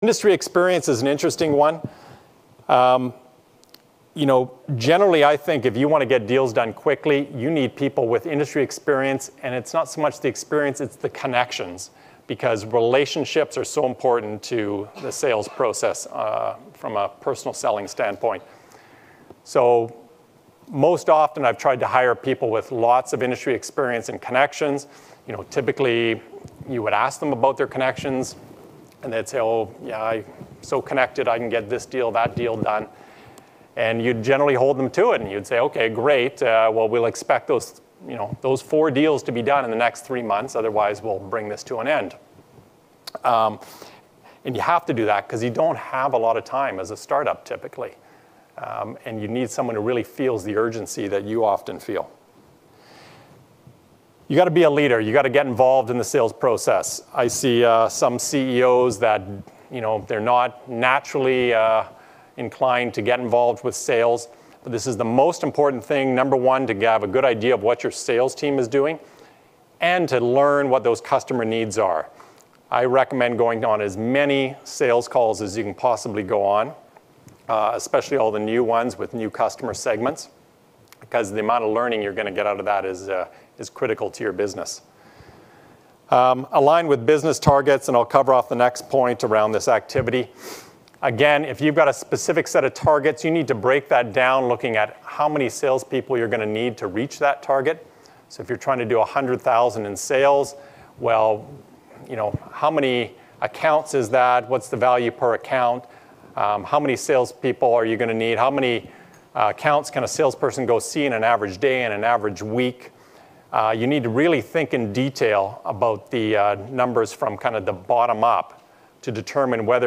Industry experience is an interesting one. Generally I think if you want to get deals done quickly, you need people with industry experience, and it's not so much the experience, it's the connections, because relationships are so important to the sales process from a personal selling standpoint. So most often I've tried to hire people with lots of industry experience and connections. Typically you would ask them about their connections, and they'd say, oh, yeah, I'm so connected, I can get this deal, that deal done. And you'd generally hold them to it, and you'd say, okay, great. Well, we'll expect those 4 deals to be done in the next 3 months. Otherwise, we'll bring this to an end. And you have to do that because you don't have a lot of time as a startup typically. And you need someone who really feels the urgency that you often feel. You got to be a leader. You got to get involved in the sales process. I see some CEOs that they're not naturally inclined to get involved with sales. But this is the most important thing. Number one, to have a good idea of what your sales team is doing and to learn what those customer needs are. I recommend going on as many sales calls as you can possibly go on, especially all the new ones with new customer segments, because the amount of learning you're going to get out of that is critical to your business. Align with business targets, and I'll cover off the next point around this activity. Again, if you've got a specific set of targets, you need to break that down looking at how many salespeople you're going to need to reach that target. So if you're trying to do 100,000 in sales, well, how many accounts is that? What's the value per account? How many salespeople are you going to need? How many accounts can a salesperson go see in an average day and an average week? You need to really think in detail about the numbers from kind of the bottom up to determine what